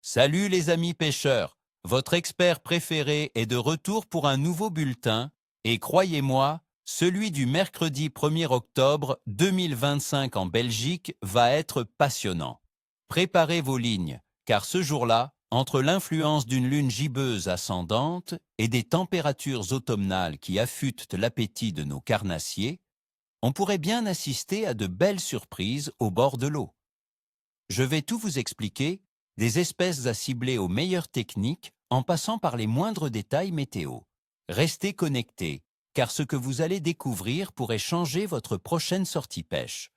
Salut les amis pêcheurs, votre expert préféré est de retour pour un nouveau bulletin et croyez-moi, celui du mercredi 1er octobre 2025 en Belgique va être passionnant. Préparez vos lignes, car ce jour-là, entre l'influence d'une lune gibbeuse ascendante et des températures automnales qui affûtent l'appétit de nos carnassiers, on pourrait bien assister à de belles surprises au bord de l'eau. Je vais tout vous expliquer, des espèces à cibler aux meilleures techniques en passant par les moindres détails météo. Restez connectés, car ce que vous allez découvrir pourrait changer votre prochaine sortie pêche.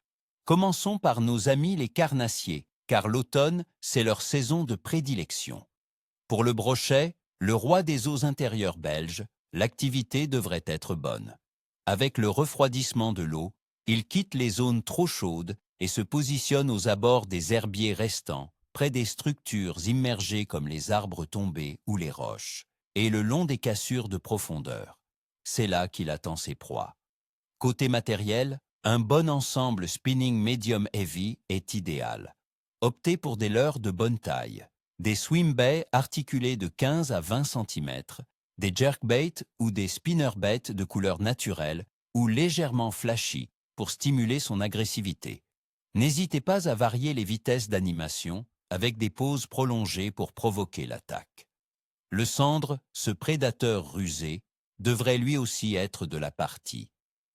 Commençons par nos amis les carnassiers, car l'automne, c'est leur saison de prédilection. Pour le brochet, le roi des eaux intérieures belges, l'activité devrait être bonne. Avec le refroidissement de l'eau, il quitte les zones trop chaudes et se positionne aux abords des herbiers restants, près des structures immergées comme les arbres tombés ou les roches, et le long des cassures de profondeur. C'est là qu'il attend ses proies. Côté matériel, un bon ensemble spinning medium heavy est idéal. Optez pour des leurres de bonne taille, des swimbaits articulés de 15 à 20 cm, des jerkbaits ou des spinnerbaits de couleur naturelle ou légèrement flashy pour stimuler son agressivité. N'hésitez pas à varier les vitesses d'animation avec des pauses prolongées pour provoquer l'attaque. Le sandre, ce prédateur rusé, devrait lui aussi être de la partie.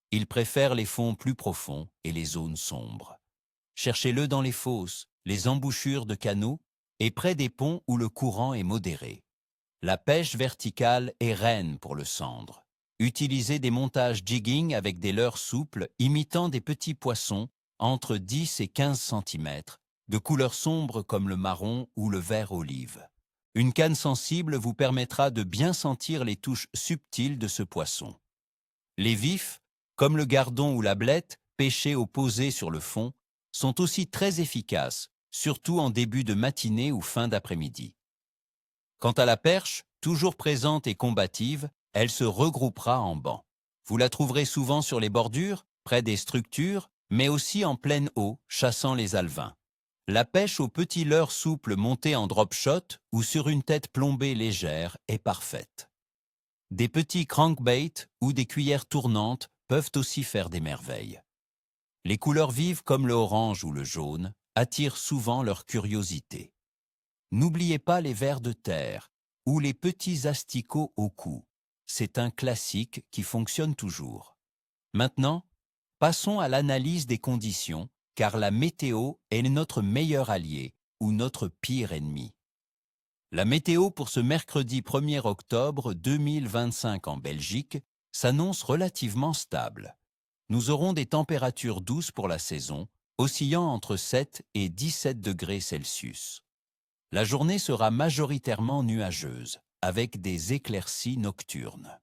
Il préfère les fonds plus profonds et les zones sombres. Cherchez-le dans les fosses, les embouchures de canaux et près des ponts où le courant est modéré. La pêche verticale est reine pour le sandre. Utilisez des montages jigging avec des leurres souples imitant des petits poissons entre 10 et 15 cm, de couleur sombre comme le marron ou le vert olive. Une canne sensible vous permettra de bien sentir les touches subtiles de ce poisson. Les vifs, comme le gardon ou la blette, pêchés au posé sur le fond, sont aussi très efficaces, surtout en début de matinée ou fin d'après-midi. Quant à la perche, toujours présente et combative, elle se regroupera en banc. Vous la trouverez souvent sur les bordures, près des structures, mais aussi en pleine eau, chassant les alevins. La pêche aux petits leurres souples montés en drop shot ou sur une tête plombée légère est parfaite. Des petits crankbaits ou des cuillères tournantes peuvent aussi faire des merveilles. Les couleurs vives comme le orange ou le jaune attirent souvent leur curiosité. N'oubliez pas les vers de terre ou les petits asticots au cou. C'est un classique qui fonctionne toujours. Maintenant, passons à l'analyse des conditions, car la météo est notre meilleur allié ou notre pire ennemi. La météo pour ce mercredi 1er octobre 2025 en Belgique s'annonce relativement stable. Nous aurons des températures douces pour la saison, oscillant entre 7 et 17 degrés Celsius. La journée sera majoritairement nuageuse, avec des éclaircies nocturnes.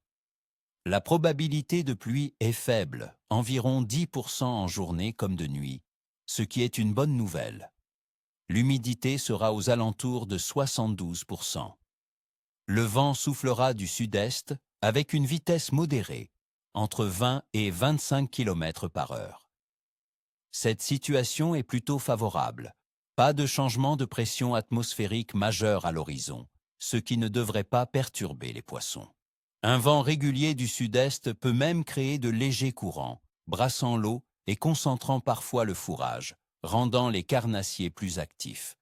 La probabilité de pluie est faible, environ 10% en journée comme de nuit, ce qui est une bonne nouvelle. L'humidité sera aux alentours de 72%. Le vent soufflera du sud-est avec une vitesse modérée, entre 20 et 25 km par heure. Cette situation est plutôt favorable. Pas de changement de pression atmosphérique majeur à l'horizon, ce qui ne devrait pas perturber les poissons. Un vent régulier du sud-est peut même créer de légers courants, brassant l'eau et concentrant parfois le fourrage, rendant les carnassiers plus actifs.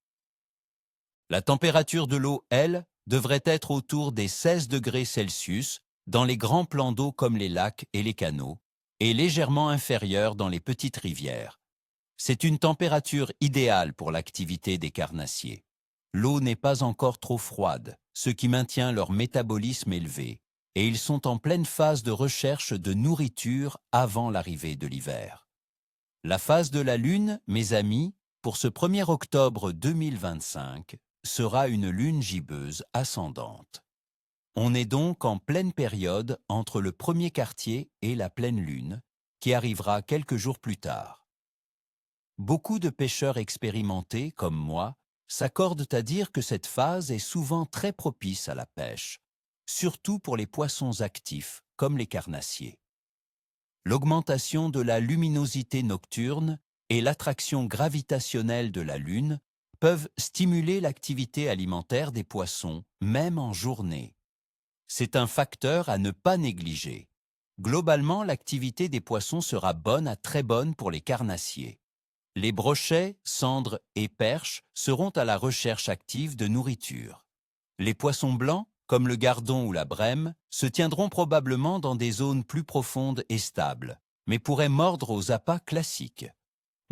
La température de l'eau, elle, devrait être autour des 16 degrés Celsius dans les grands plans d'eau comme les lacs et les canaux, et légèrement inférieure dans les petites rivières. C'est une température idéale pour l'activité des carnassiers. L'eau n'est pas encore trop froide, ce qui maintient leur métabolisme élevé, et ils sont en pleine phase de recherche de nourriture avant l'arrivée de l'hiver. La phase de la Lune, mes amis, pour ce 1er octobre 2025, sera une lune gibbeuse ascendante. On est donc en pleine période entre le premier quartier et la pleine lune, qui arrivera quelques jours plus tard. Beaucoup de pêcheurs expérimentés, comme moi, s'accordent à dire que cette phase est souvent très propice à la pêche, surtout pour les poissons actifs, comme les carnassiers. L'augmentation de la luminosité nocturne et l'attraction gravitationnelle de la Lune peuvent stimuler l'activité alimentaire des poissons, même en journée. C'est un facteur à ne pas négliger. Globalement, l'activité des poissons sera bonne à très bonne pour les carnassiers. Les brochets, cendres et perches seront à la recherche active de nourriture. Les poissons blancs, comme le gardon ou la brème, se tiendront probablement dans des zones plus profondes et stables, mais pourraient mordre aux appâts classiques.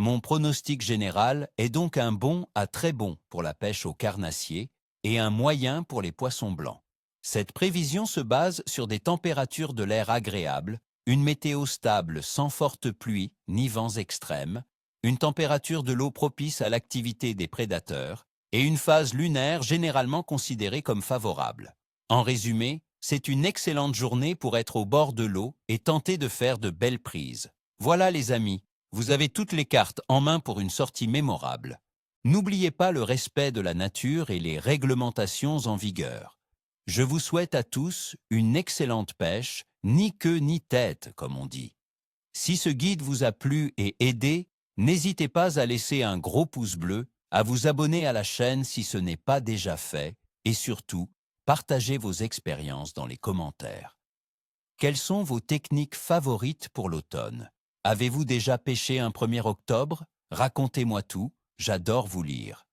Mon pronostic général est donc un bon à très bon pour la pêche au carnassier et un moyen pour les poissons blancs. Cette prévision se base sur des températures de l'air agréables, une météo stable sans forte pluie ni vents extrêmes, une température de l'eau propice à l'activité des prédateurs et une phase lunaire généralement considérée comme favorable. En résumé, c'est une excellente journée pour être au bord de l'eau et tenter de faire de belles prises. Voilà les amis, vous avez toutes les cartes en main pour une sortie mémorable. N'oubliez pas le respect de la nature et les réglementations en vigueur. Je vous souhaite à tous une excellente pêche, ni queue ni tête, comme on dit. Si ce guide vous a plu et aidé, n'hésitez pas à laisser un gros pouce bleu, à vous abonner à la chaîne si ce n'est pas déjà fait, et surtout, partagez vos expériences dans les commentaires. Quelles sont vos techniques favorites pour l'automne? Avez-vous déjà pêché un 1er octobre? Racontez-moi tout, j'adore vous lire.